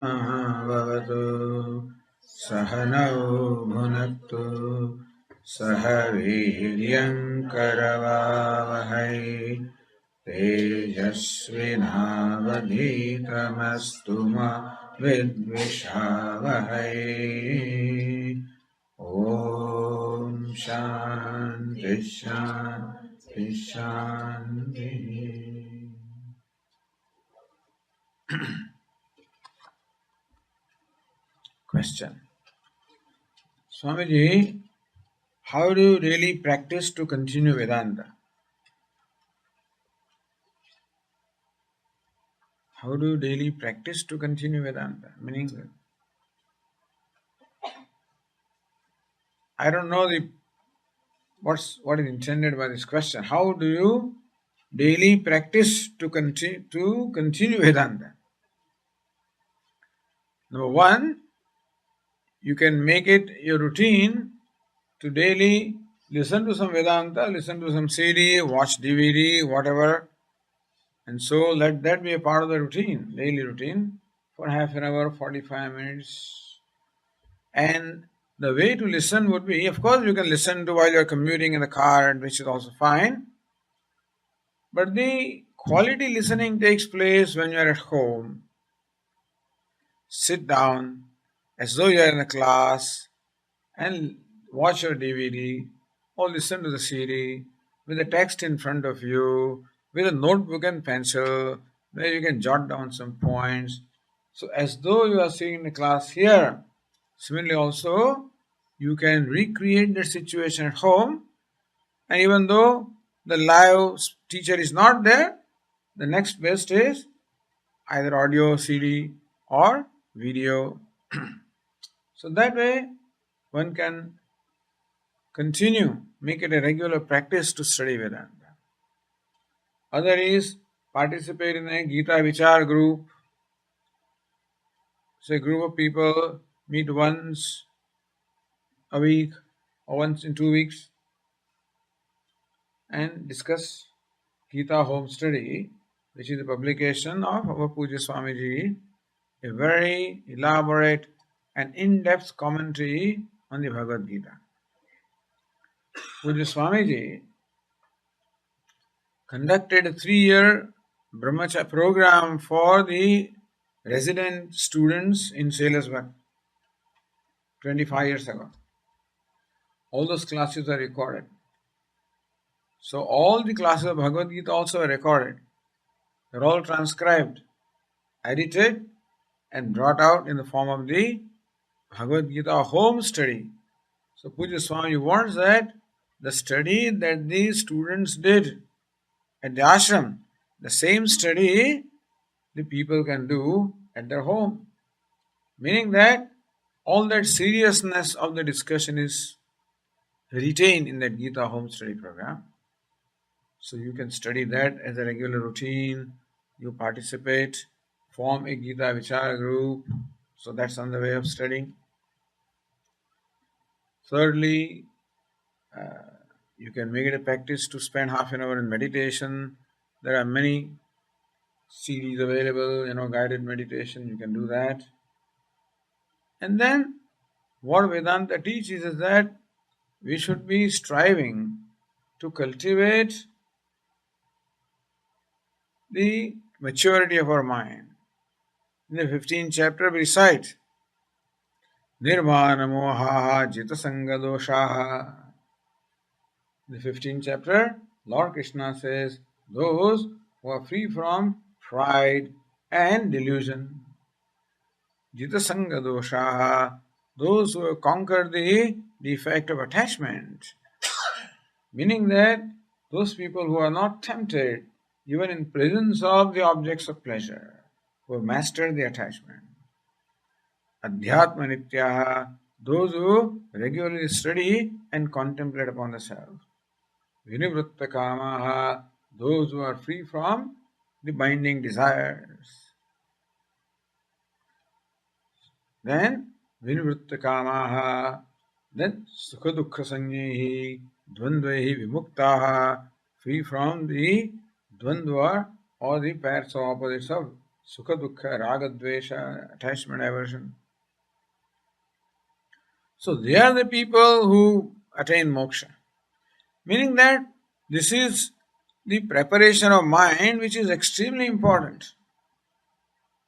भवतु सहनौ भुनक्तु सह वीर्यङ्करवावहै तेजस्विनावधीतमस्तु मा विद्विषावहै ॐ शान्ति शान्ति शान्तिः. Question. Swamiji, how do you really practice to continue Vedanta? How do you daily practice to continue Vedanta? Meaning, I don't know what is intended by this question. How do you daily practice to continue Vedanta? Number one, you can make it your routine to daily listen to some Vedanta, listen to some CD, watch DVD, whatever. And so let that be a part of the routine, daily routine, for half an hour, 45 minutes. And the way to listen would be, of course, you can listen to while you're commuting in the car, which is also fine. But the quality listening takes place when you're at home. Sit down as though you're in a class and watch your DVD or listen to the CD with the text in front of you, with a notebook and pencil where you can jot down some points. So as though you are sitting in the class here. Similarly also, you can recreate the situation at home, and even though the live teacher is not there, the next best is either audio, CD or video. So that way one can continue, make it a regular practice to study Vedanta. Other is participate in a Gita Vichar group. So a group of people meet once a week or once in 2 weeks and discuss Gita Home Study, which is a publication of our Puja Swamiji, a very elaborate and in-depth commentary on the Bhagavad Gita. Puja Swamiji conducted a 3-year Brahmacharya program for the resident students in Salisbury 25 years ago. All those classes are recorded. So all the classes of Bhagavad Gita also are recorded. They're all transcribed, edited and brought out in the form of the Bhagavad Gita home study. So Puja Swami wants that the study that these students did at the ashram, the same study the people can do at their home. Meaning that all that seriousness of the discussion is retained in that Gita home study program. So you can study that as a regular routine. You participate, form a Gita Vichara group. So that's on the way of studying. Thirdly, you can make it a practice to spend half an hour in meditation. There are many CDs available, guided meditation, you can do that. And then what Vedanta teaches is that we should be striving to cultivate the maturity of our mind. In the 15th chapter we recite Nirvana Mohaha Jitasanga Doshaha. In the 15th chapter, Lord Krishna says, those who are free from pride and delusion. Jitasanga Doshaha, those who have conquered the defect of attachment. Meaning that those people who are not tempted even in presence of the objects of pleasure, who have mastered the attachment. Adhyatma Nityaha, those who regularly study and contemplate upon the self. Vinivritta Kamaha, those who are free from the binding desires. Then Vinivritta Kamaha, then Sukha Dukkha Sanyehi, Dvandvehi Vimuktaha, free from the Dvandva or the pairs or opposites of Sukha Dukkha, Raga Dvesha, attachment, aversion. So they are the people who attain moksha. Meaning that this is the preparation of mind which is extremely important.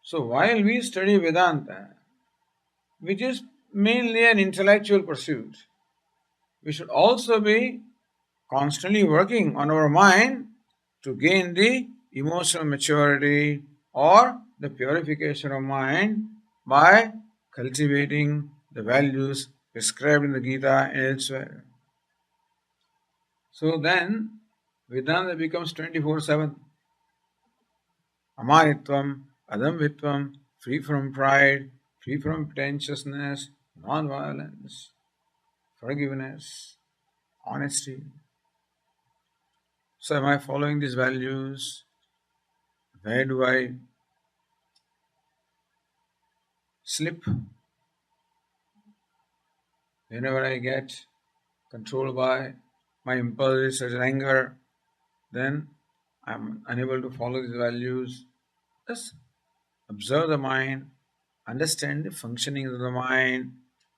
So while we study Vedanta, which is mainly an intellectual pursuit, we should also be constantly working on our mind to gain the emotional maturity or the purification of mind by cultivating the values prescribed in the Gita and elsewhere. So then Vedanta becomes 24/7. Amaritvam, Adamvitvam, free from pride, free from pretentiousness, non-violence, forgiveness, honesty. So am I following these values? Where do I slip? Whenever I get controlled by my impulses such as anger, then I'm unable to follow these values. Just observe the mind, understand the functioning of the mind,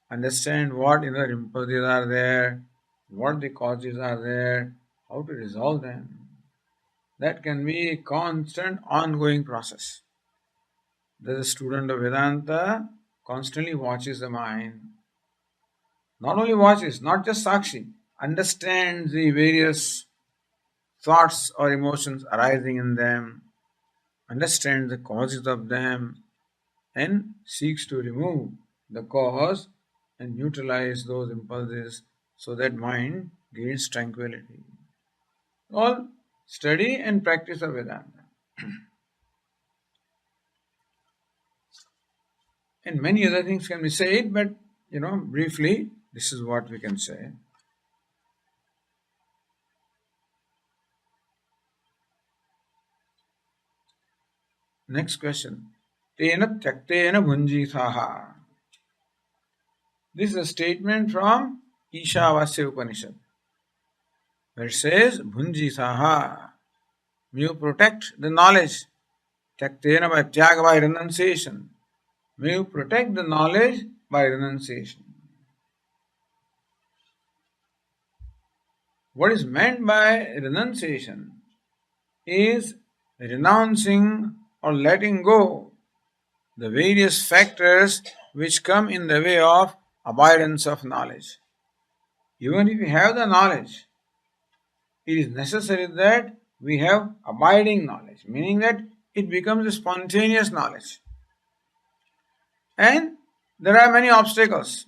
understand what inner impulses are there, what the causes are there, how to resolve them. That can be a constant, ongoing process. The student of Vedanta constantly watches the mind. Not only watches, not just Sakshi, understands the various thoughts or emotions arising in them, understands the causes of them, and seeks to remove the cause and neutralize those impulses so that mind gains tranquility. All study and practice of Vedanta. And many other things can be said, but briefly, this is what we can say. Next question. Tena tyaktena bhunjithaha. This is a statement from Ishavasya Upanishad, where it says, Bhunjithaha. You protect the knowledge. Tyaktena by tyaga by renunciation. May you protect the knowledge by renunciation. What is meant by renunciation is renouncing or letting go the various factors which come in the way of abidance of knowledge. Even if we have the knowledge, it is necessary that we have abiding knowledge, meaning that it becomes a spontaneous knowledge. And there are many obstacles.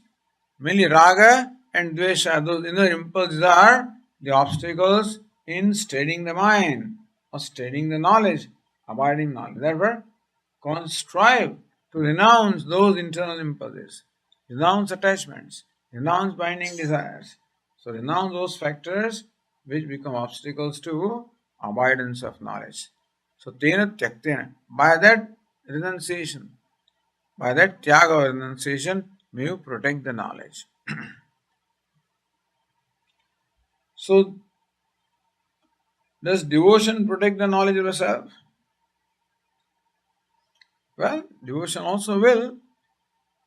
Mainly raga and dvesha, those inner impulses are the obstacles in steadying the mind or steadying the knowledge, abiding knowledge. Therefore, strive to renounce those internal impulses, renounce attachments, renounce binding desires. So renounce those factors which become obstacles to abidance of knowledge. So tena tyaktena, by that renunciation, by that tyaga or renunciation, may you protect the knowledge. So, does devotion protect the knowledge of the self? Well, devotion also will,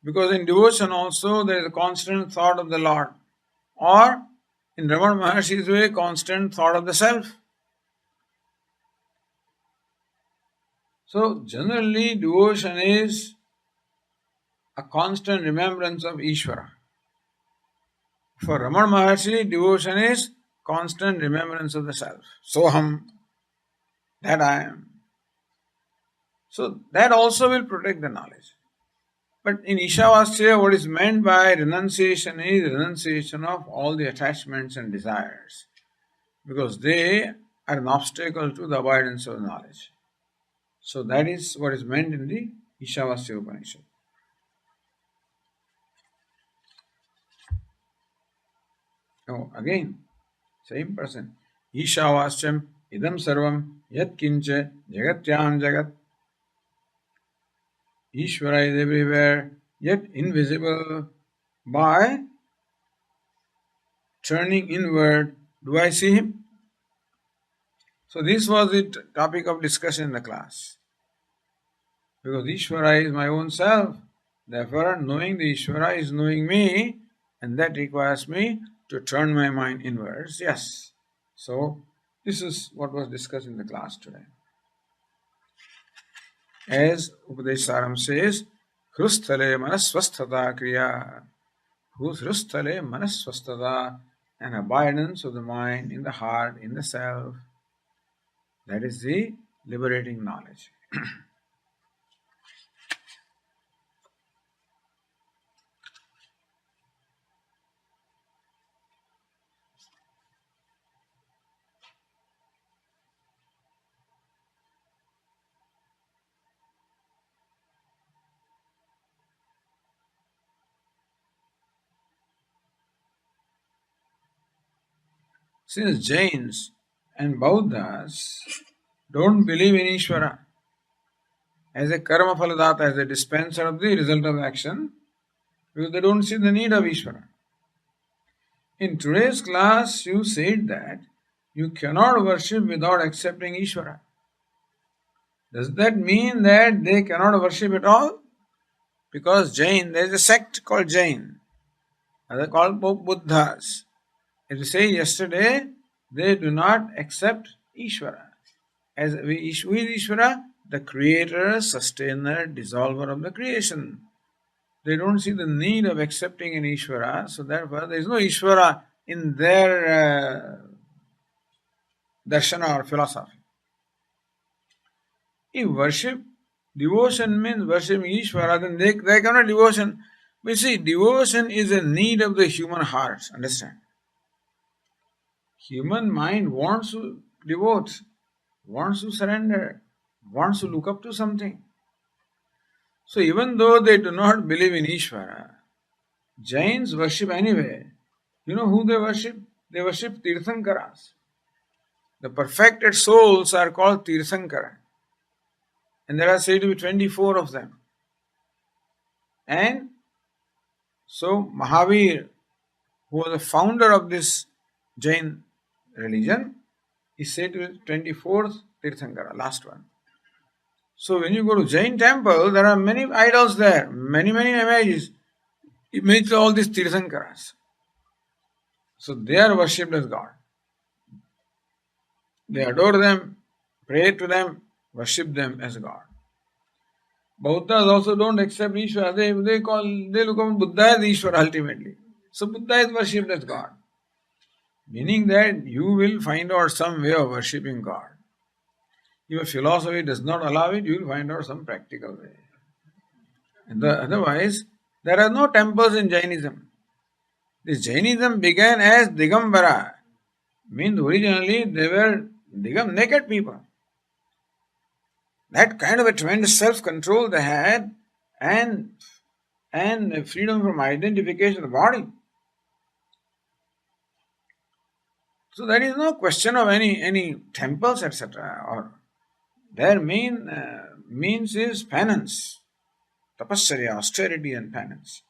because in devotion also there is a constant thought of the Lord, or in Ramana Maharshi's way, constant thought of the self. So, generally, devotion is a constant remembrance of Ishvara. For Ramana Maharshi, devotion is constant remembrance of the self. Soham, that I am. So, that also will protect the knowledge. But in Ishavasya, what is meant by renunciation is renunciation of all the attachments and desires, because they are an obstacle to the avoidance of knowledge. So that is what is meant in the Ishavasya Upanishad. Now again, same person. Ishavasyam idam sarvam yat kincha jagatyam jagat. Ishvara is everywhere, yet invisible. By turning inward, do I see him? So this was the topic of discussion in the class. Because Ishvara is my own self. Therefore, knowing the Ishvara is knowing me, and that requires me to turn my mind inwards. Yes. So, this is what was discussed in the class today. As Upadesa Saram says, Hrusthale manasvasthata kriya. Whose Hrusthale manasvasthata, an abidance of the mind in the heart, in the self. That is the liberating knowledge. Since Jains and Bauddhas don't believe in Ishvara as a karma phaladata, as a dispenser of the result of action, because they don't see the need of Ishvara. In today's class, you said that you cannot worship without accepting Ishvara. Does that mean that they cannot worship at all? Because Jain, there is a sect called Jain, other called Buddhas. As we said yesterday, they do not accept Ishvara. As we is Ishvara, the creator, sustainer, dissolver of the creation. They don't see the need of accepting an Ishvara, so therefore there is no Ishvara in their darshana or philosophy. If worship, devotion means worshiping Ishvara, then they cannot devotion. But see, devotion is a need of the human heart, understand? Human mind wants to devote, wants to surrender, wants to look up to something. So even though they do not believe in Ishvara, Jains worship anyway. You know who they worship? They worship Tirthankaras. The perfected souls are called Tirthankara. And there are said to be 24 of them. And so Mahavir, who was the founder of this Jain religion, is said to be 24th Tirthankara, last one. So when you go to Jain temple, there are many idols there, many images. Images of all these Tirthankaras. So they are worshipped as God. They adore them, pray to them, worship them as God. Buddhas also don't accept Ishvara. They look upon Buddha as Ishvara ultimately. So Buddha is worshipped as God. Meaning that you will find out some way of worshipping God. If your philosophy does not allow it, you will find out some practical way. And otherwise, there are no temples in Jainism. This Jainism began as Digambara. Means originally they were naked people. That kind of a tremendous self-control they had and freedom from identification of the body. So there is no question of any temples, etc. Or their main means is penance, tapasya, austerity and penance.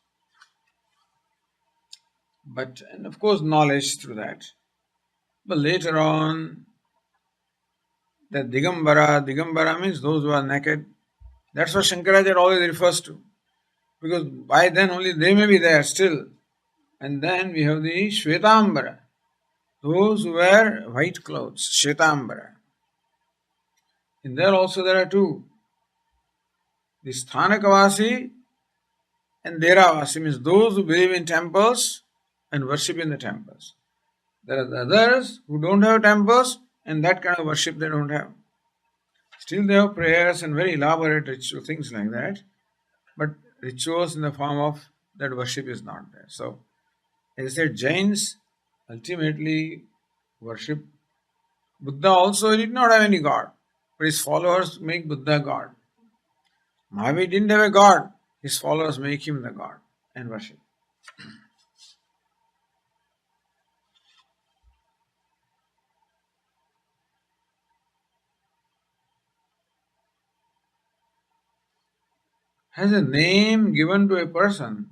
And of course knowledge through that. But later on, that Digambara means those who are naked. That's what Shankaracharya always refers to. Because by then only they may be there still. And then we have the Shvetambara, those who wear white clothes, Shvetambara. In there also there are two. The Sthanakavasi and Deravasi means those who believe in temples and worship in the temples. There are the others who don't have temples and that kind of worship they don't have. Still they have prayers and very elaborate ritual things like that. But rituals in the form of that worship is not there. So, as I said, Jains ultimately worship Buddha also did not have any god, but his followers make Buddha God. Mahavir didn't have a god, his followers make him the god and worship. Has a name given to a person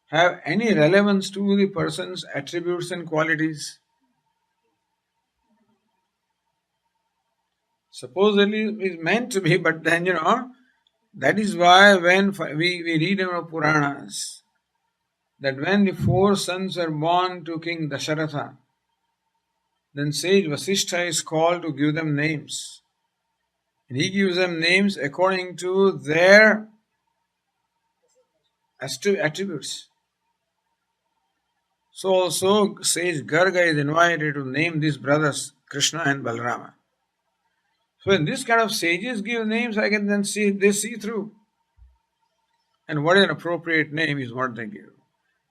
have any relevance to the person's attributes and qualities? Supposedly it is meant to be, but then That is why when we read in our Puranas that when the four sons were born to King Dasharatha, then sage Vasishtha is called to give them names. And he gives them names according to their attributes. So also sage Garga is invited to name these brothers Krishna and Balarama. So when this kind of sages give names, I can then see they see through. And what is an appropriate name is what they give.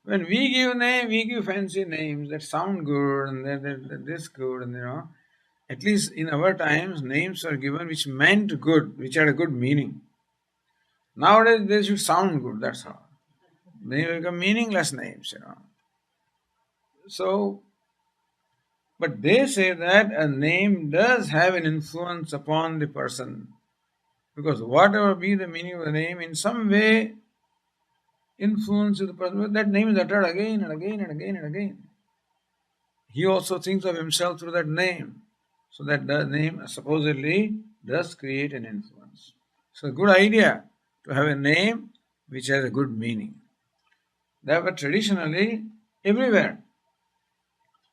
When we give name, we give fancy names that sound good and that this good, and at least in our times, names are given which meant good, which had a good meaning. Nowadays they should sound good, that's all. They become meaningless names. So, but they say that a name does have an influence upon the person. Because whatever be the meaning of the name, in some way influences the person. That name is uttered again and again and again and again. He also thinks of himself through that name. So that the name supposedly does create an influence. So a good idea to have a name which has a good meaning. That were traditionally everywhere.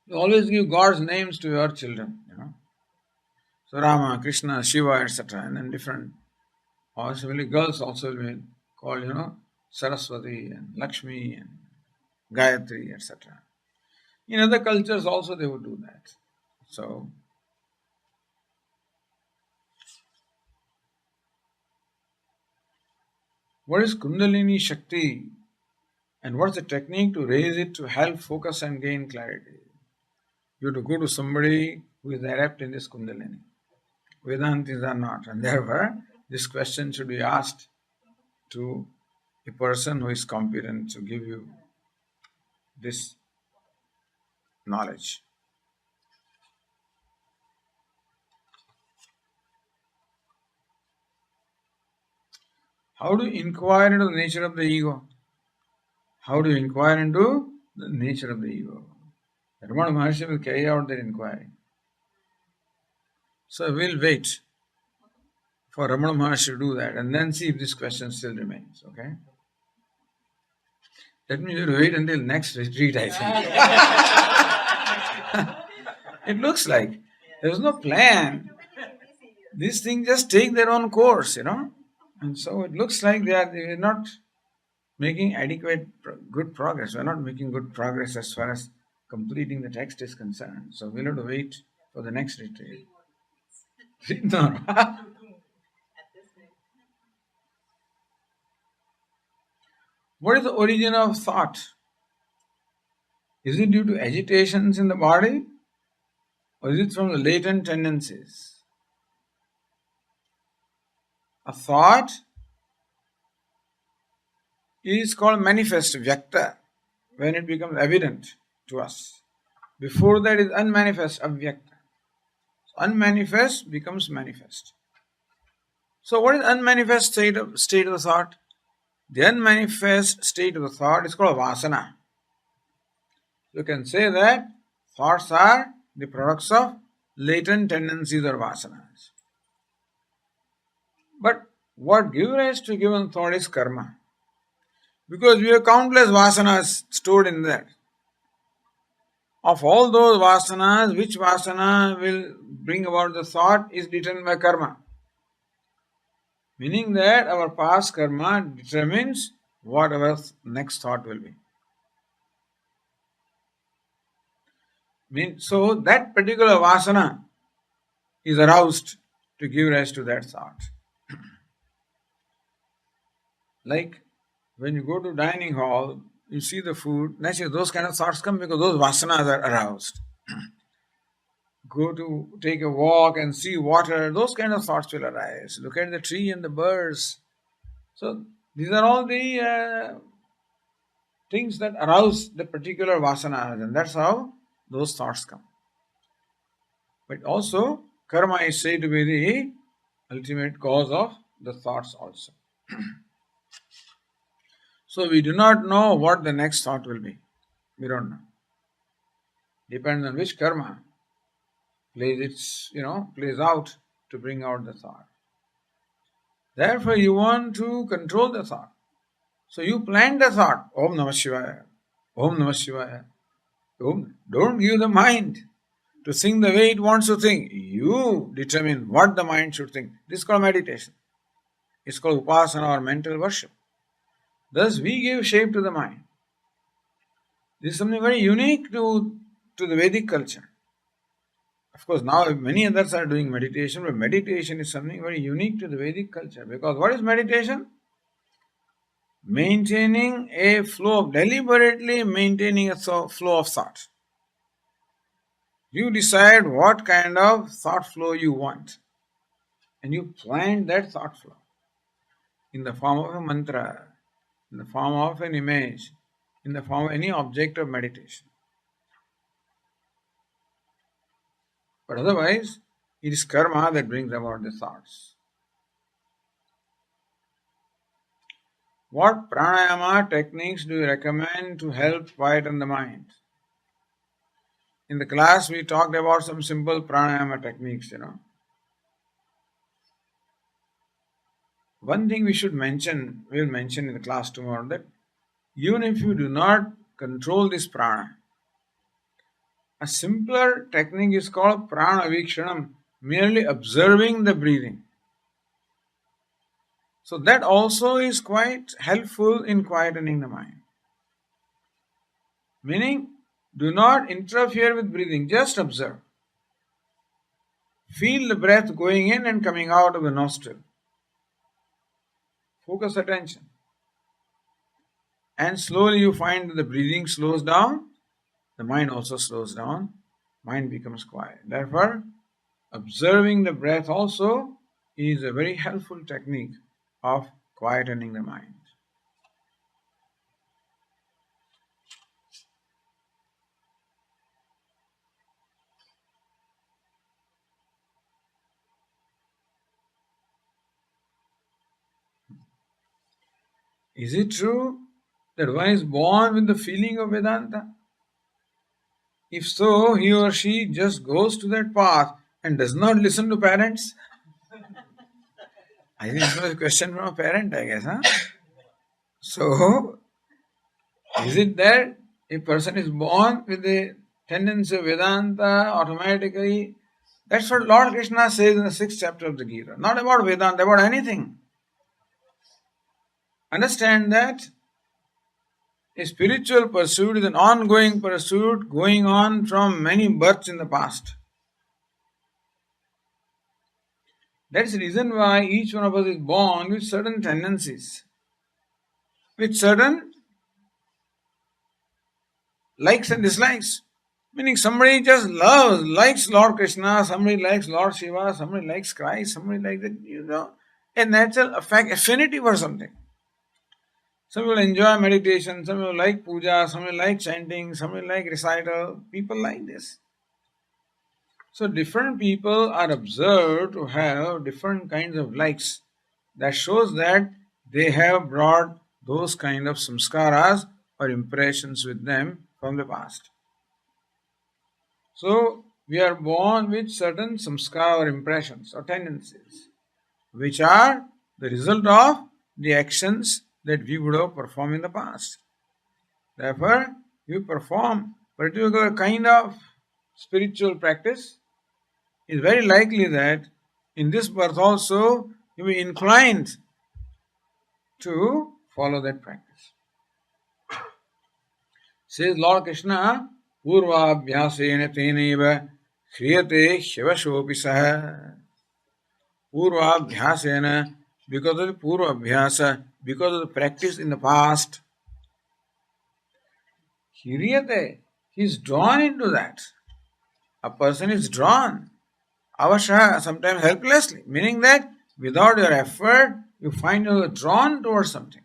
You always give God's names to your children. So Rama, Krishna, Shiva, etc. And then different. Also, girls also will be called, Saraswati and Lakshmi and Gayatri, etc. In other cultures also they would do that. So, what is Kundalini Shakti and what's the technique to raise it to help focus and gain clarity? You have to go to somebody who is adept in this Kundalini. Vedantis are not, and therefore this question should be asked to a person who is competent to give you this knowledge. How do you inquire into the nature of the ego? How do you inquire into the nature of the ego? Ramana Maharshi will carry out that inquiry. So we'll wait for Ramana Maharshi to do that and then see if this question still remains. Okay? That means you have to wait until next retreat, I think. It looks like there's no plan. These things just take their own course. And so it looks like they're not making adequate, good progress. We're not making good progress as far as completing the text is concerned. So we'll have to wait for the next retreat. No. What is the origin of thought? Is it due to agitations in the body? Or is it from the latent tendencies? A thought is called manifest, vyakta, when it becomes evident to us. Before that is unmanifest, avyakta. So unmanifest becomes manifest. So what is unmanifest state of the thought? The unmanifest state of the thought is called vasana. You can say that thoughts are the products of latent tendencies or vasanas. But what gives rise to given thought is karma. Because we have countless vasanas stored in there. Of all those vasanas, which vasana will bring about the thought is determined by karma. Meaning that our past karma determines what our next thought will be. So that particular vasana is aroused to give rise to that thought. Like when you go to dining hall, you see the food, naturally those kind of thoughts come because those vasanas are aroused. Go to take a walk and see water, those kind of thoughts will arise. Look at the tree and the birds. So these are all the things that arouse the particular vasanas, and that's how those thoughts come. But also, karma is said to be the ultimate cause of the thoughts also. So we do not know what the next thought will be. We don't know. Depends on which karma plays out to bring out the thought. Therefore, you want to control the thought. So you plant the thought, Om Namah Shivaya, Om Namah Shivaya. Don't give the mind to think the way it wants to think. You determine what the mind should think. This is called meditation. It's called upasana or mental worship. Thus, we give shape to the mind. This is something very unique to the Vedic culture. Of course, now many others are doing meditation, but meditation is something very unique to the Vedic culture. Because what is meditation? Maintaining a flow, deliberately maintaining a flow of thought. You decide what kind of thought flow you want, and you plant that thought flow in the form of a mantra, in the form of an image, in the form of any object of meditation. But otherwise, it is karma that brings about the thoughts. What pranayama techniques do you recommend to help quieten the mind? In the class, we talked about some simple pranayama techniques, One thing we should mention, we'll mention in the class tomorrow, that even if you do not control this prana, a simpler technique is called prana vikshanam, merely observing the breathing. So that also is quite helpful in quietening the mind. Meaning, do not interfere with breathing, just observe. Feel the breath going in and coming out of the nostril. Focus attention. And slowly you find that the breathing slows down, the mind also slows down, mind becomes quiet. Therefore, observing the breath also is a very helpful technique of quietening the mind. Is it true that one is born with the feeling of Vedanta? If so, he or she just goes to that path and does not listen to parents? I think this was a question from a parent, I guess, huh? So, is it that a person is born with the tendency of Vedanta automatically? That's what Lord Krishna says in the 6th chapter of the Gita. Not about Vedanta, about anything. Understand that a spiritual pursuit is an ongoing pursuit going on from many births in the past. That's the reason why each one of us is born with certain tendencies, with certain likes and dislikes. Meaning somebody just likes Lord Krishna, somebody likes Lord Shiva, somebody likes Christ, somebody likes a natural affinity for something. Some will enjoy meditation, some will like puja, some will like chanting, some will like recital. People like this. So different people are observed to have different kinds of likes. That shows that they have brought those kind of samskaras or impressions with them from the past. So we are born with certain samskara or impressions or tendencies, which are the result of the actions that we would have performed in the past. Therefore, you perform particular kind of spiritual practice, it's very likely that in this birth also you will be inclined to follow that practice. Says Lord Krishna, Purvabhyasena teneva kriyate shivashopi saha. Purvabhyasena, because of the Purvabhyasa, because of the practice in the past, kriyate, he is drawn into that. A person is drawn, avasha, sometimes helplessly, meaning that without your effort, you find you are drawn towards something.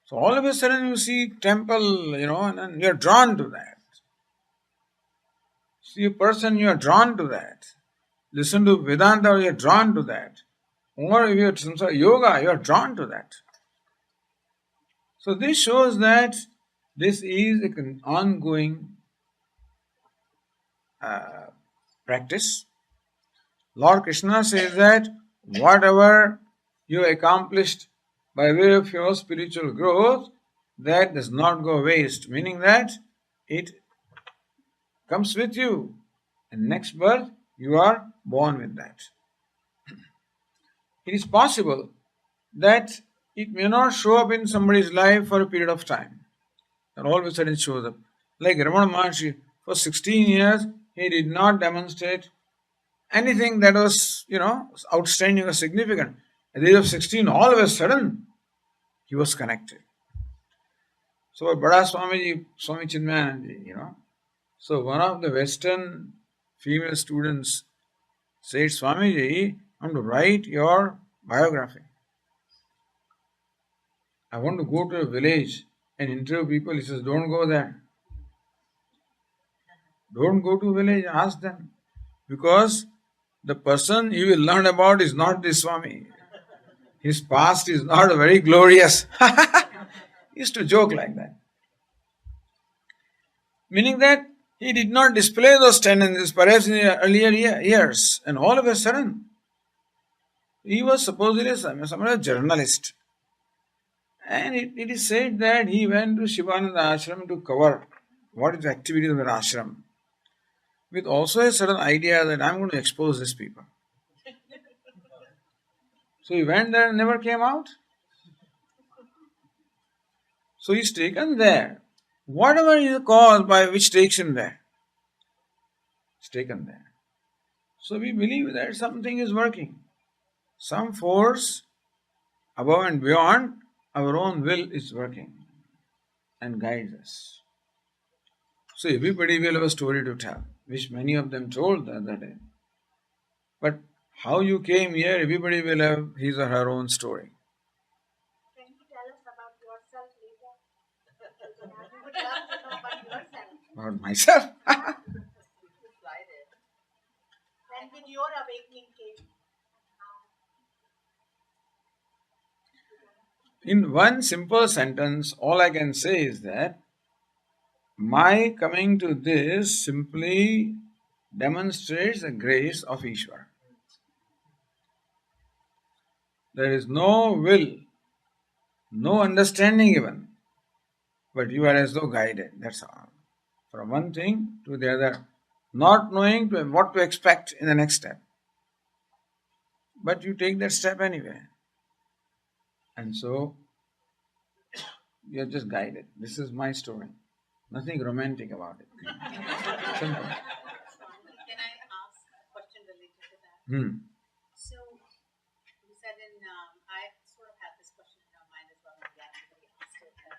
So all of a sudden you see temple, and then you are drawn to that. See a person, you are drawn to that. Listen to Vedanta, you are drawn to that. Or if you are some sort of yoga, you are drawn to that. So this shows that this is an ongoing practice. Lord Krishna says that whatever you accomplished by way of your spiritual growth, that does not go waste, meaning that it comes with you. And next birth, you are born with that. It is possible that it may not show up in somebody's life for a period of time. And all of a sudden it shows up. Like Ramana Maharshi, for 16 years, he did not demonstrate anything that was, outstanding or significant. At the age of 16, all of a sudden, he was connected. So, Bada Swamiji, Swami Chinmayanand, so one of the Western female students said, Swamiji, I'm to write your biography. I want to go to a village and interview people. He says, don't go there. Don't go to a village, ask them. Because the person you will learn about is not this Swami. His past is not very glorious. He used to joke like that. Meaning that he did not display those tendencies perhaps in the earlier years. And all of a sudden, he was supposedly a journalist. And it is said that he went to Shivananda ashram to cover what is the activity of the ashram, with also a certain idea that I'm going to expose these people. So he went there and never came out. So he's taken there. Whatever is the cause by which takes him there, it's taken there. So we believe that something is working. Some force above and beyond our own will is working and guides us. So everybody will have a story to tell, which many of them told the other day. But how you came here, everybody will have his or her own story. Can you tell us about yourself later? We would love to know about yourself. About myself? When did your awakening came? In one simple sentence, all I can say is that my coming to this simply demonstrates the grace of Ishvara. There is no will, no understanding even, but you are as though guided, that's all. From one thing to the other, not knowing what to expect in the next step. But you take that step anyway. And so, you are just guided. This is my story. Nothing romantic about it. Simple. Can I ask a question related to that? So, you said I sort of had this question in my mind as well, maybe everybody asked it, that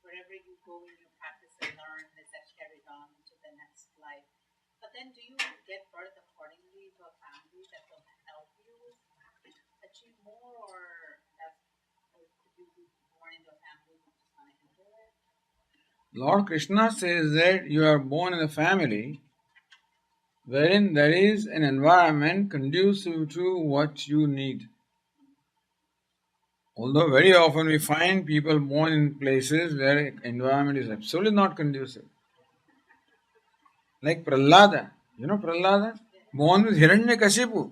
wherever you go in your practice and learn is that carried on to the next life. But then do you get birth accordingly to a family that will help you achieve more, or could you be born into a family and just kind of enter it? Lord Krishna says that you are born in a family wherein there is an environment conducive to what you need. Although very often we find people born in places where environment is absolutely not conducive. Like Prahlada. You know Prahlada? Born with Hiranyakashipu.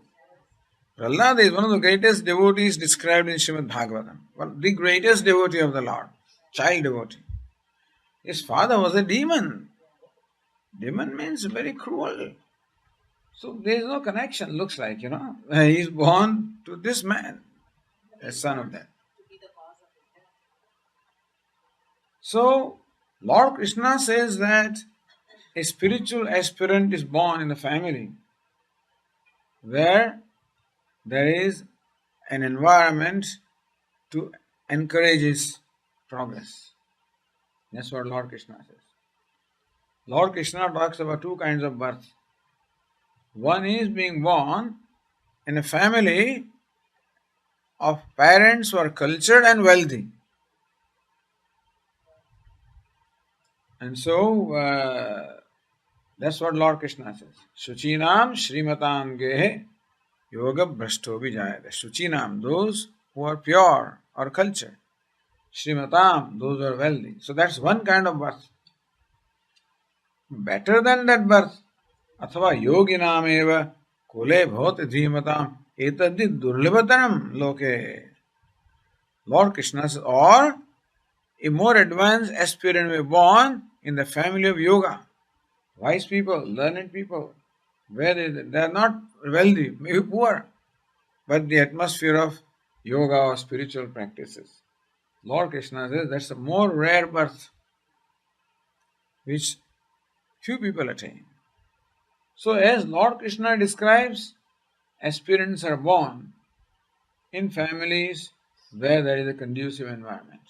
Prahlada is one of the greatest devotees described in Srimad Bhagavatam. Well, the greatest devotee of the Lord. Child devotee. His father was a demon. Demon means very cruel. So there is no connection, looks like, he is born to this man, a son of that. So, Lord Krishna says that a spiritual aspirant is born in a family where there is an environment to encourage his progress. That's what Lord Krishna says. Lord Krishna talks about two kinds of birth. One is being born in a family of parents who are cultured and wealthy. And so, that's what Lord Krishna says. Shuchinam Srimatam Gehe Yoga Brashto Vijayate. Shuchinam, those who are pure or cultured. Srimatam, those who are wealthy. So that's one kind of birth. Better than that birth, अथवा योगिनामेव Kule bhavati dhimatam etadhi durlabhataram loke. Lord Krishna says, or a more advanced aspirant may be born in the family of yoga. Wise people, learned people, where they are not wealthy, maybe poor, but the atmosphere of yoga or spiritual practices. Lord Krishna says that's a more rare birth which few people attain. So, as Lord Krishna describes, aspirants are born in families where there is a conducive environment.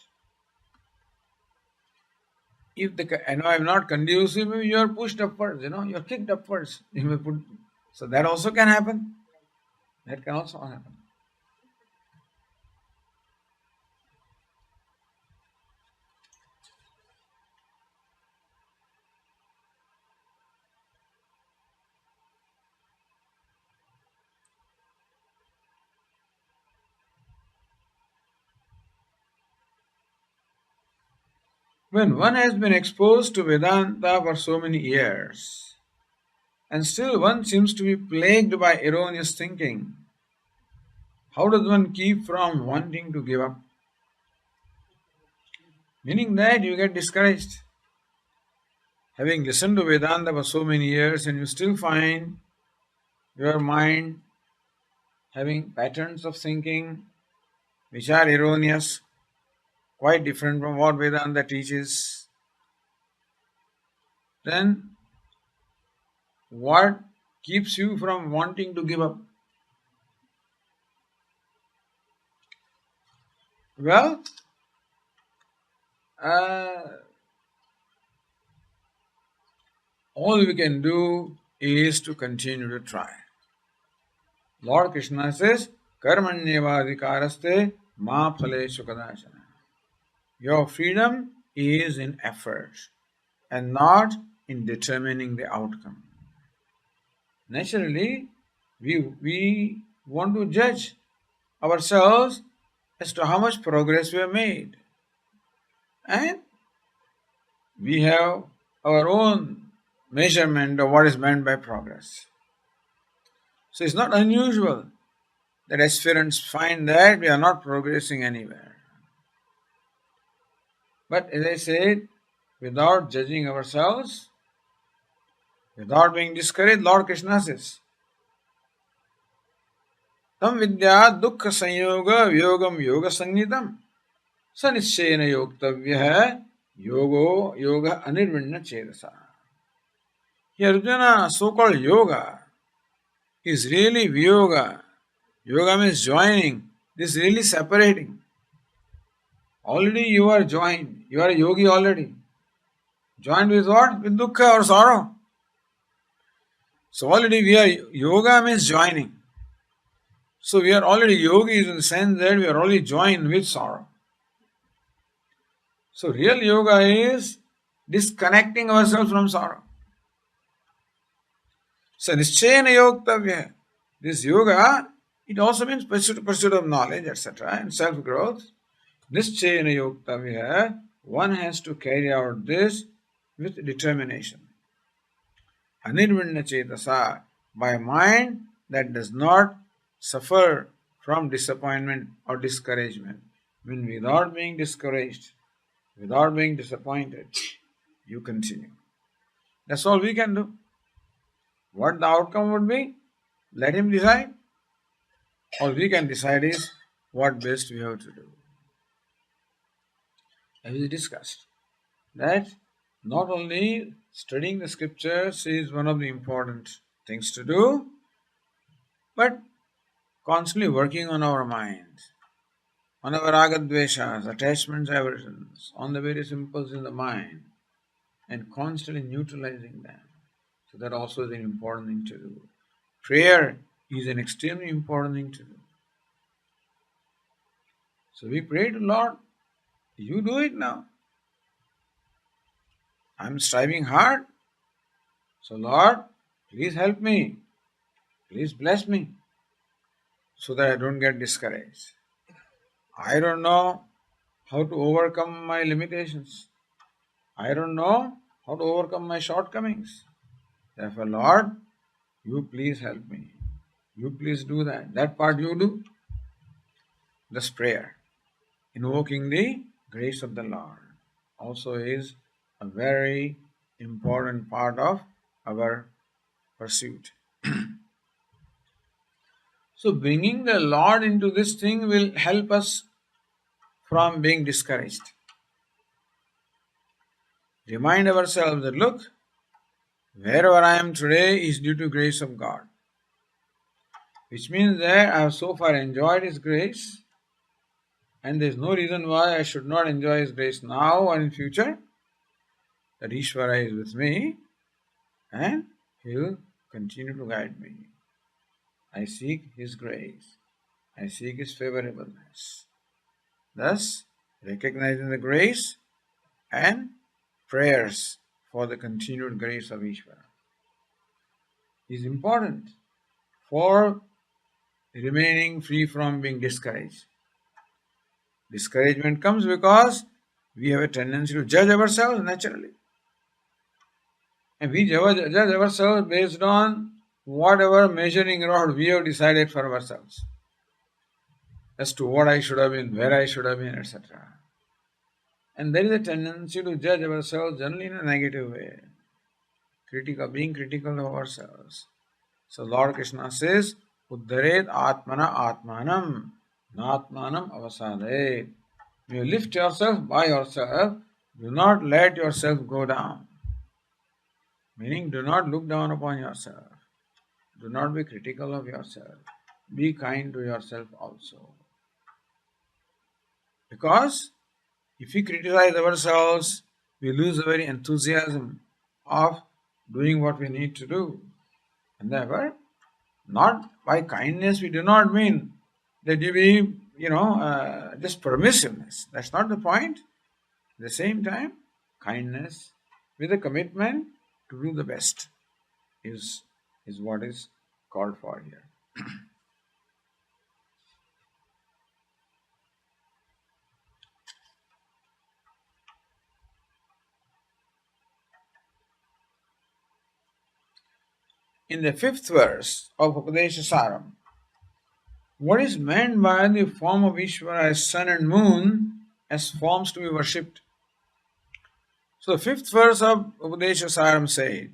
If the environment is not conducive, you are pushed upwards, you are kicked upwards. You may put, so that also can happen. That can also happen. When one has been exposed to Vedanta for so many years, and still one seems to be plagued by erroneous thinking, how does one keep from wanting to give up? Meaning that you get discouraged. Having listened to Vedanta for so many years and you still find your mind having patterns of thinking which are erroneous, quite different from what Vedanta teaches, then what keeps you from wanting to give up? Well, all we can do is to continue to try. Lord Krishna says, Karmanyevadhikaraste ma phaleshu kadachana. Your freedom is in effort and not in determining the outcome. Naturally, we want to judge ourselves as to how much progress we have made. And we have our own measurement of what is meant by progress. So it's not unusual that aspirants find that we are not progressing anywhere. But as I said, without judging ourselves, without being discouraged, Lord Krishna says, Tam vidya dukkha sanyoga vyogam yoga sannitam sanishena yoktavya yoga anirvinna chedasa. Here Arjuna, so-called yoga is really vyoga. Yoga means joining. This is really separating. Already you are joined. You are a yogi already. Joined with what? With dukkha or sorrow. So already we are, yoga means joining. So we are already yogis in the sense that we are already joined with sorrow. So real yoga is disconnecting ourselves from sorrow. So nischayana yoktavya. This yoga, it also means pursuit of knowledge, etc. and self-growth. Nischayana yoktavya, one has to carry out this with determination. Anirvinna chetasa, by a mind that does not suffer from disappointment or discouragement. I mean, without being discouraged, without being disappointed, you continue. That's all we can do. What the outcome would be, let him decide. All we can decide is what best we have to do. As we discussed, that not only studying the scriptures is one of the important things to do, but constantly working on our mind, on our ragadveshas, attachments, aversions, on the various impulses in the mind, and constantly neutralizing them. So that also is an important thing to do. Prayer is an extremely important thing to do. So we pray to Lord, you do it now. I'm striving hard. So Lord, please help me. Please bless me so that I don't get discouraged. I don't know how to overcome my limitations. I don't know how to overcome my shortcomings. Therefore, Lord, you please help me. You please do that. That part you do. This prayer, invoking the grace of the Lord, also is a very important part of our pursuit. So bringing the Lord into this thing will help us from being discouraged. Remind ourselves that look, wherever I am today is due to grace of God. Which means that I have so far enjoyed His grace, and there is no reason why I should not enjoy His grace now or in future. That Ishvara is with me, and He will continue to guide me. I seek His grace. I seek His favorableness. Thus, recognizing the grace and prayers for the continued grace of Ishvara is important for remaining free from being discouraged. Discouragement comes because we have a tendency to judge ourselves naturally. And we judge ourselves based on whatever measuring rod we have decided for ourselves as to what I should have been, where I should have been, etc. And there is a tendency to judge ourselves generally in a negative way, being critical of ourselves. So Lord Krishna says, Uddharet Atmana Atmanam, Natmanam Avasadet. You lift yourself by yourself, do not let yourself go down. Meaning, do not look down upon yourself. Do not be critical of yourself. Be kind to yourself also. Because if we criticize ourselves, we lose the very enthusiasm of doing what we need to do. And therefore, not by kindness, we do not mean that you be, just permissiveness. That's not the point. At the same time, kindness with a commitment to do the best is what is called for here. In the 5th verse of Upadesa Saram, what is meant by the form of Ishvara as sun and moon as forms to be worshipped? So the 5th verse of Upadesa Saram said,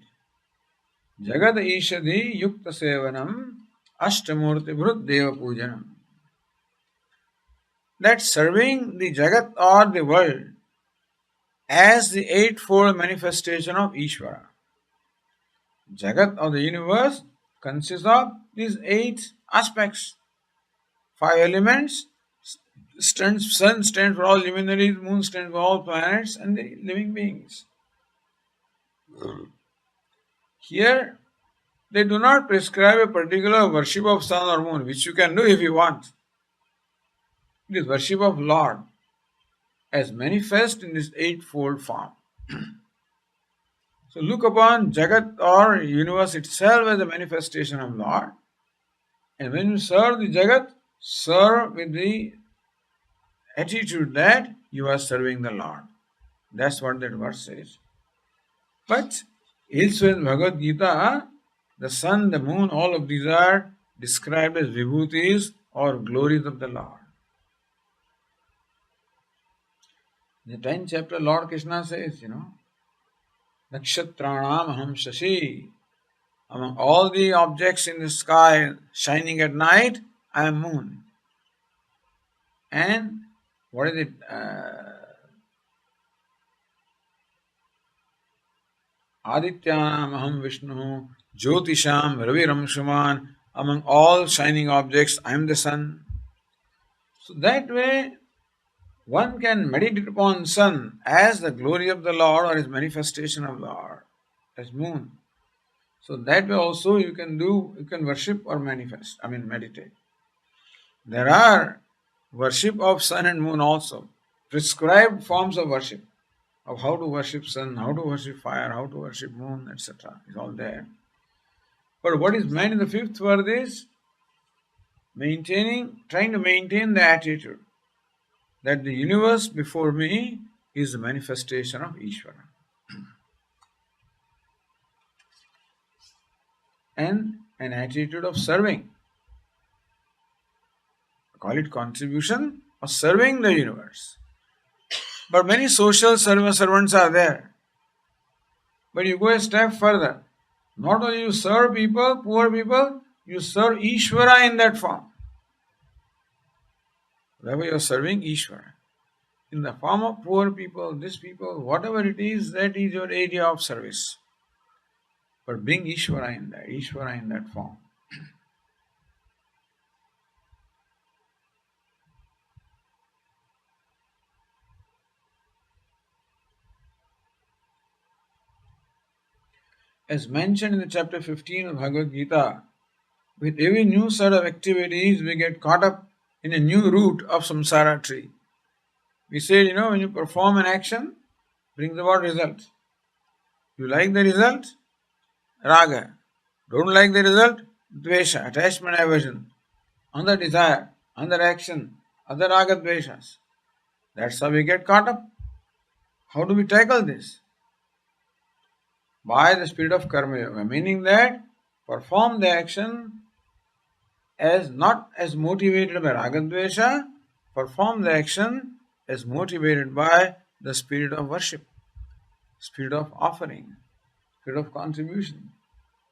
Jagad Ishadi Yukta Sevanam Ashtamurti Bhrut Deva Pujanam. That serving the Jagat or the world as the eightfold manifestation of Ishvara. Jagat or the universe consists of these 8 aspects. 5 elements. Sun stands for all luminaries, moon stands for all planets and the living beings. Here, they do not prescribe a particular worship of sun or moon, which you can do if you want. It is worship of Lord as manifest in this eightfold form. So look upon Jagat or universe itself as a manifestation of Lord. And when you serve the Jagat, serve with the attitude that you are serving the Lord. That's what that verse says. But elsewhere in Bhagavad Gita, the sun, the moon, all of these are described as vibhutis or glories of the Lord. In the 10th chapter, Lord Krishna says, Nakshatranam aham shashi. Among all the objects in the sky shining at night, I am moon. And what is it? Adityanam aham Vishnu, Jyotisham Raviram Shuman. Among all shining objects, I am the sun. So that way, one can meditate upon sun as the glory of the Lord or as manifestation of Lord, as moon. So that way also you can worship or meditate. There are worship of sun and moon also, prescribed forms of worship, of how to worship sun, how to worship fire, how to worship moon, etc. is all there. But what is meant in the 5th verse is trying to maintain the attitude that the universe before me is a manifestation of Ishvara. And an attitude of serving. call it contribution or serving the universe. But many social servants are there. But you go a step further. Not only you serve people, poor people, you serve Ishvara in that form. Whenever you are serving Ishvara, in the form of poor people, these people, whatever it is, that is your area of service. But bring Ishvara in that form. As mentioned in the chapter 15 of Bhagavad Gita, with every new set of activities, we get caught up in a new root of samsara tree. We said, when you perform an action, brings about result. You like the result? Raga. Don't like the result? Dvesha, attachment, aversion. Other desire, other action, other raga, dveshas. That's how we get caught up. How do we tackle this? By the spirit of karma yoga, meaning that perform the action as not as motivated by raga, dvesha, perform the action as motivated by the spirit of worship, spirit of offering, spirit of contribution.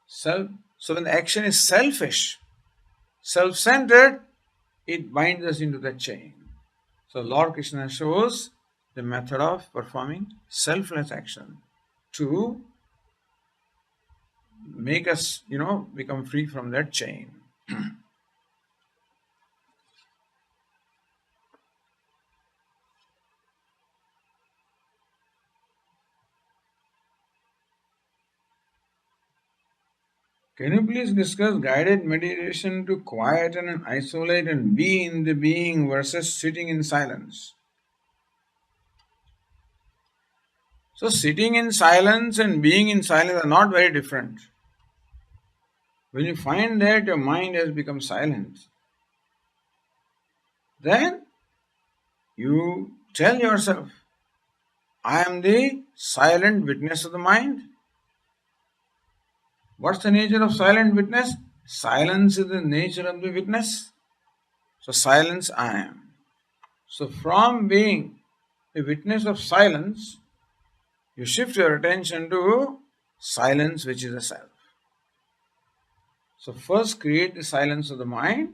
So when the action is selfish, self-centered, it binds us into the chain. So Lord Krishna shows the method of performing selfless action to make us, become free from that chain. Can you please discuss guided meditation to quieten and isolate and be in the being versus sitting in silence? So sitting in silence and being in silence are not very different. When you find that your mind has become silent, then you tell yourself, I am the silent witness of the mind. What's the nature of silent witness? Silence is the nature of the witness. So silence I am. So from being a witness of silence, you shift your attention to silence, which is the self. So first create the silence of the mind,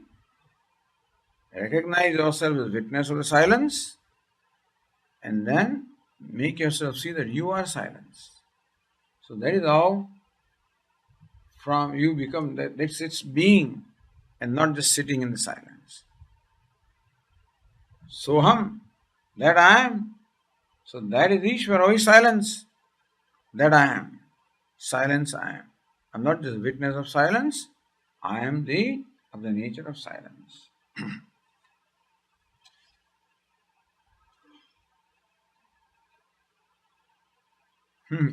recognize yourself as witness of the silence, and then make yourself see that you are silence. So that is how from you become that's its being and not just sitting in the silence. Soham, that I am. So that is Ishvara, who is silence. That I am. Silence I am. I'm not just witness of silence, I am of the nature of silence.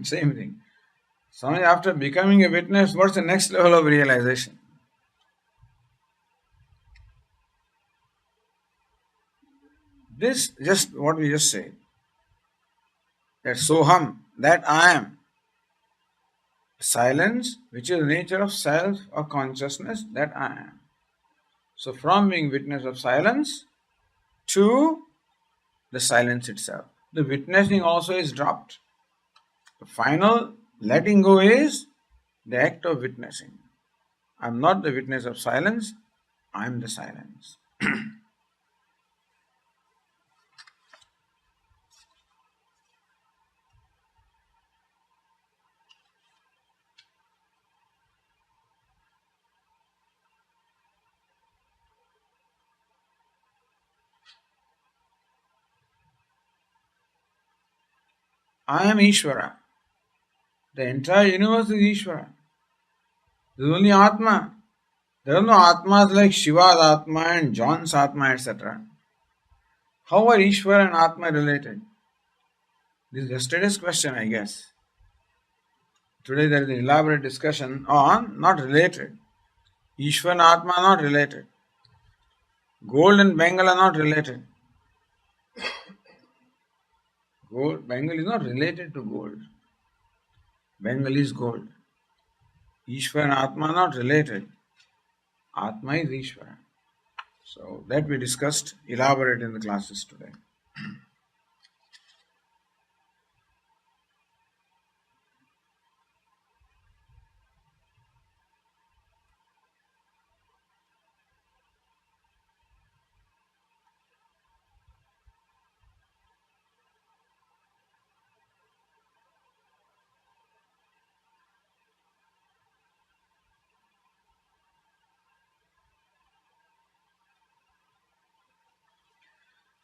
Same thing. So after becoming a witness, what's the next level of realization? This just what we just said. That Soham, that I am. Silence, which is the nature of self or consciousness, that I am. So from being witness of silence to the silence itself. The witnessing also is dropped. The final letting go is the act of witnessing. I am not the witness of silence, I am the silence. I am Ishvara. The entire universe is Ishvara. There is only Atma. There are no Atmas like Shiva's Atma and John's Atma, etc. How are Ishvara and Atma related? This is yesterday's question, I guess. Today there is an elaborate discussion on not related. Ishvara and Atma are not related. Gold and Bengal are not related. Bengal is not related to gold. Bengal is gold. Ishvara and Atma are not related. Atma is Ishvara. So that we discussed, elaborate in the classes today.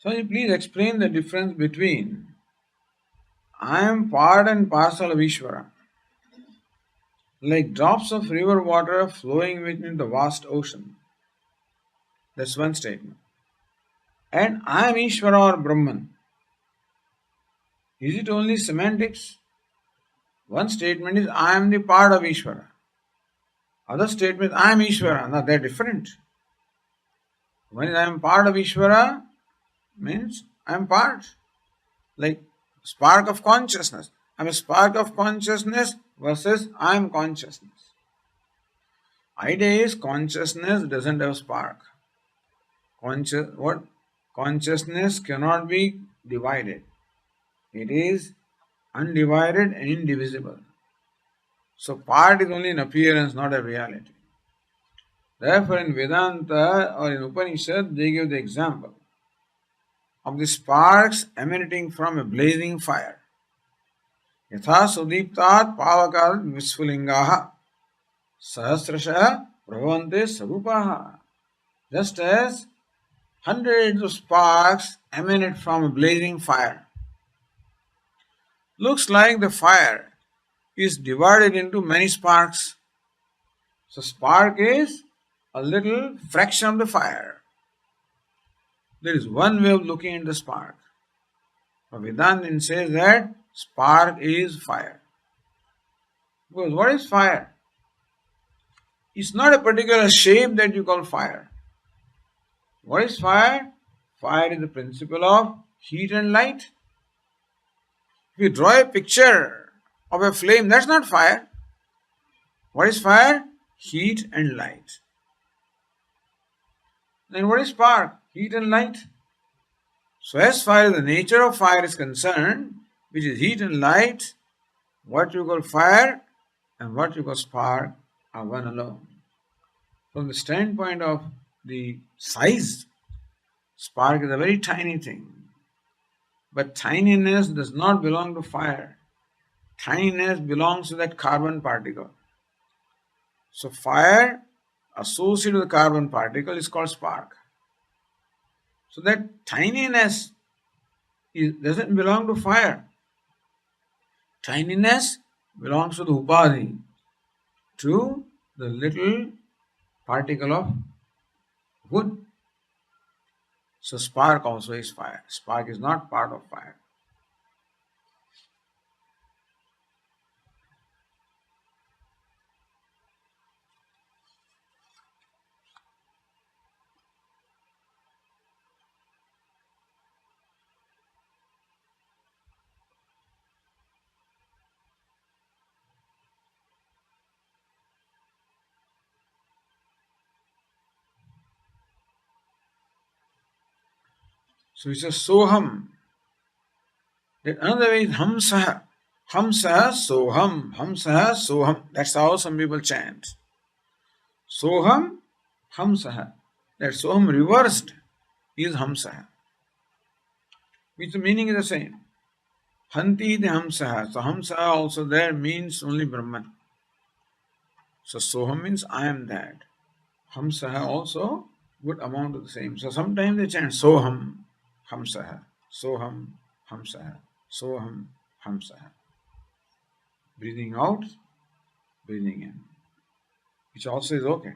So you please explain the difference between I am part and parcel of Ishvara, like drops of river water flowing within the vast ocean. That's one statement. And I am Ishvara or Brahman. Is it only semantics? One statement is I am the part of Ishvara. Other statement I am Ishvara. Now they're different. When I am part of Ishvara means I am part. Like spark of consciousness. I am a spark of consciousness versus I am consciousness. Idea is consciousness doesn't have spark. Consciousness cannot be divided. It is undivided and indivisible. So part is only an appearance, not a reality. Therefore, in Vedanta or in Upanishad, they give the example of the sparks emanating from a blazing fire. Yatha sudiptat pavakat visfulingaha sahasrasha pravante sarupaha. Just as hundreds of sparks emanate from a blazing fire. Looks like the fire is divided into many sparks. So spark is a little fraction of the fire. There is one way of looking at the spark. Vedanta says that spark is fire. Because what is fire? It's not a particular shape that you call fire. What is fire? Fire is the principle of heat and light. If you draw a picture of a flame, that's not fire. What is fire? Heat and light. Then what is spark? Heat and light. So as far as the nature of fire is concerned, which is heat and light, what you call fire and what you call spark are one alone. From the standpoint of the size, spark is a very tiny thing. But tininess does not belong to fire. Tininess belongs to that carbon particle. So fire associated with the carbon particle is called spark. So that tininess doesn't belong to fire. Tininess belongs to the upadhi, to the little particle of wood. So spark also is fire. Spark is not part of fire. So it's a soham. That another way is hamsaha. Hamsaha soham. Hamsaha soham. That's how some people chant. Soham hamsaha. That soham reversed is hamsaha. Which the meaning is the same. Hanti the hamsaha. So hamsaha also there means only Brahman. So soham means I am that. Hamsaha also would amount to the same. So sometimes they chant soham hamsaha. Soham hamsaha. Soham hamsaha. Breathing out, breathing in. Which also is okay.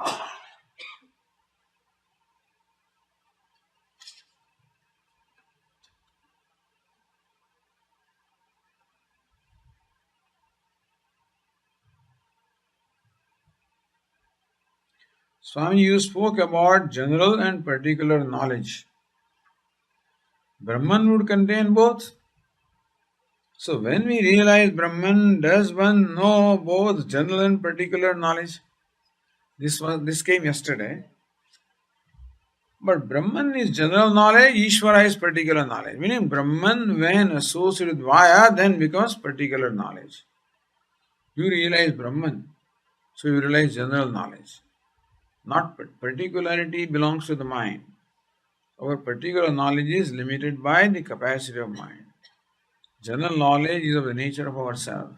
Swami, you spoke about general and particular knowledge. Brahman would contain both. So when we realize Brahman, does one know both general and particular knowledge? This came yesterday. But Brahman is general knowledge, Ishvara is particular knowledge. Meaning Brahman, when associated with Vaya, then becomes particular knowledge. You realize Brahman, so you realize general knowledge. Not particularity belongs to the mind. Our particular knowledge is limited by the capacity of mind. General knowledge is of the nature of ourself.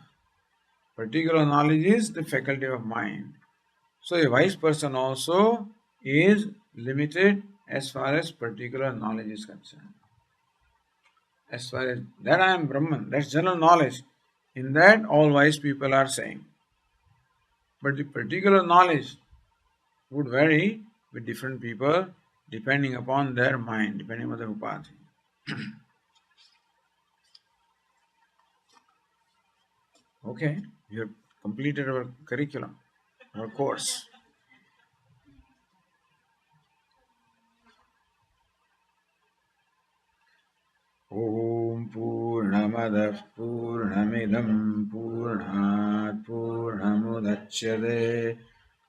Particular knowledge is the faculty of mind. So a wise person also is limited as far as particular knowledge is concerned. As far as that I am Brahman, that's general knowledge. In that all wise people are saying. But the particular knowledge would vary with different people depending upon their mind, depending on their upadhi. Okay, we have completed our curriculum, our course. Om Purnamadah Purnamidam Purnat Purnamudachyate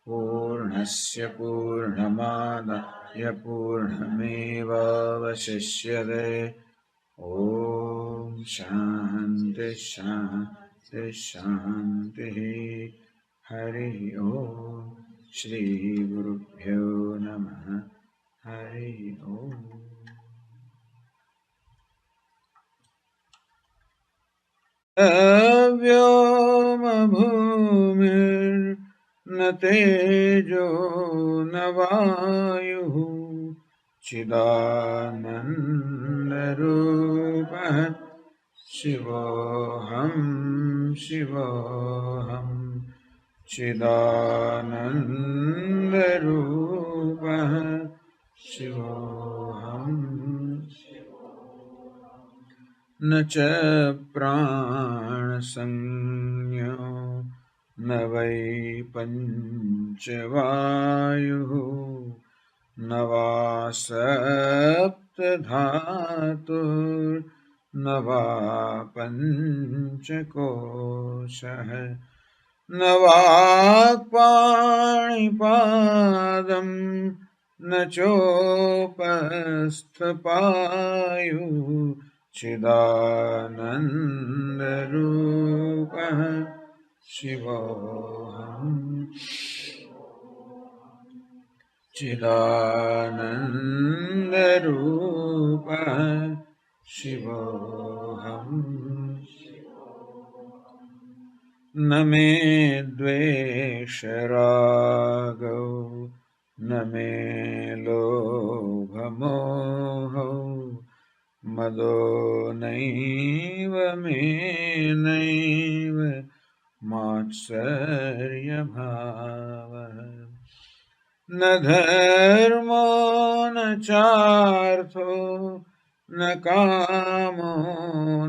Purnasya Purnamadaya Purnamevavashishyate Om Shanti Shanti Shanti Hari Om Shri Guru Bhyo Namaha Hari Om Avyomabhumir न तेजो न वायुः चिदानन्दरूपः शिवोऽहं शिवोऽहं चिदानन्दरूपः शिवोऽहम् न च प्राणसंज्ञो न वै पञ्चवायुः न वा सप्तधातुर्न वा पञ्चकोशः न वाक्पाणिपादं न चोपस्थपायुः चिदानन्दरूपः शिवोऽहं चिदानन्दरूपः शिवोऽहं न मे द्वेषरागौ न मे लोभमोहौ मदो नैव मे नैव मात्सर्यभावः न धर्मो न चार्थो न कामो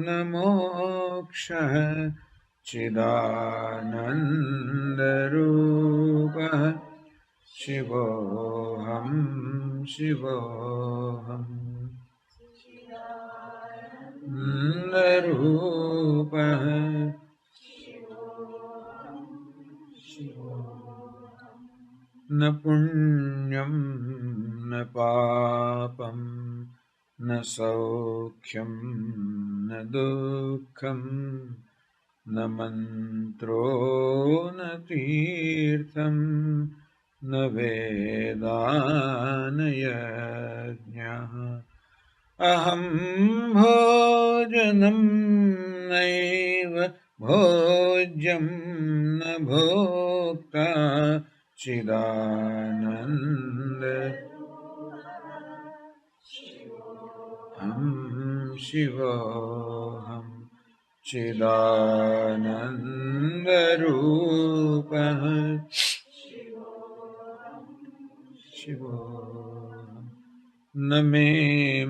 न मोक्षः चिदानन्दरूपः शिवोऽहं शिवोऽहम् रूपः न पुण्यं न पापं न सौख्यं न दुःखं न मन्त्रो न तीर्थं न वेदा न यज्ञः अहं भोजनं नैव भोज्यं न भोक्ता चिदानन्द शिवोऽहं चिदानन्दरूपः शिवोऽहम् न मे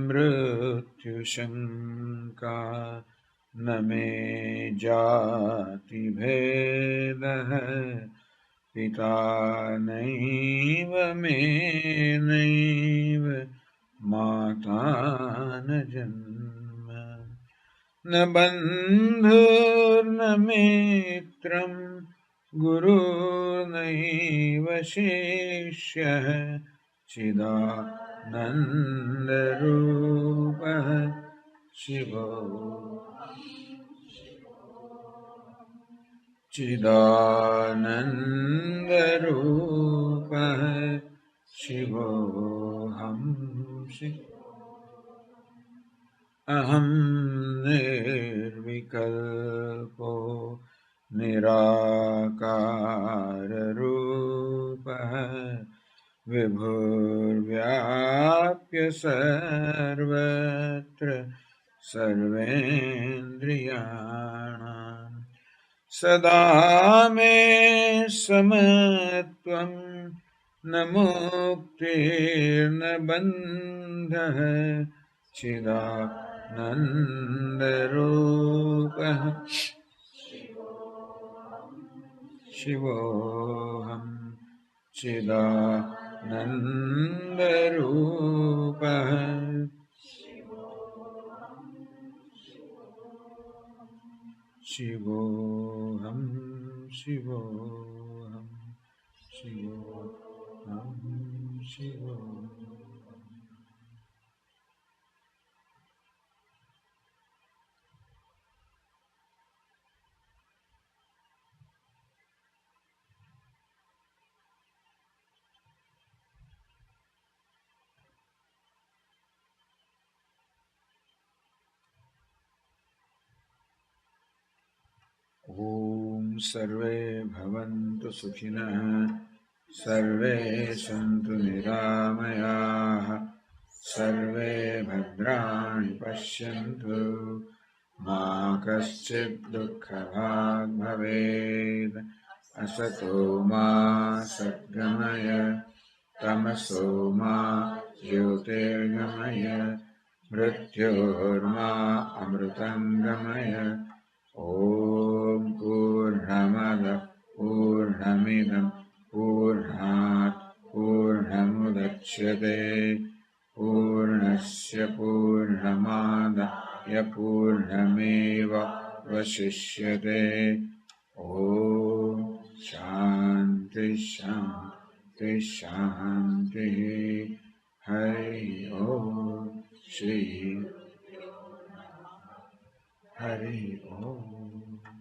मृत्युशङ्का न मे जातिभेदः पिता नैव मे नैव माता न जन्म न बन्धुर्न मित्रं गुरुर्नैव शिष्यः चिदानन्दरूपः नन्दरूपः शिवो चिदानन्दरूपः शिवोऽहं अहं निर्विकल्पो निराकाररूपः विभुर्व्याप्य सर्वत्र सर्वेन्द्रियाणां सदा मे समत्वं न मुक्तिर्न बन्धः चिदानन्दरूपः शिवोऽहं चिदानन्दरूपः शिवोऽहं शिवोऽहं शिवोऽहं शिवोऽहम् ॐ सर्वे भवन्तु सुखिनः सर्वे सन्तु निरामयाः सर्वे भद्राणि पश्यन्तु मा कश्चित् दुःखभाग् भवेत् असतो मा सद्गमय तमसो मा ज्योतिर्गमय मृत्योर्मा अमृतङ्गमय ॐ पूर्णमदः पूर्णमिदं पूर्णात् पूर्णमुदच्यते पूर्णस्य पूर्णमादाय पूर्णमेवावशिष्यते ॐ शान्ति शान्ति शान्तिः हरि ओम् श्री हरि ओम्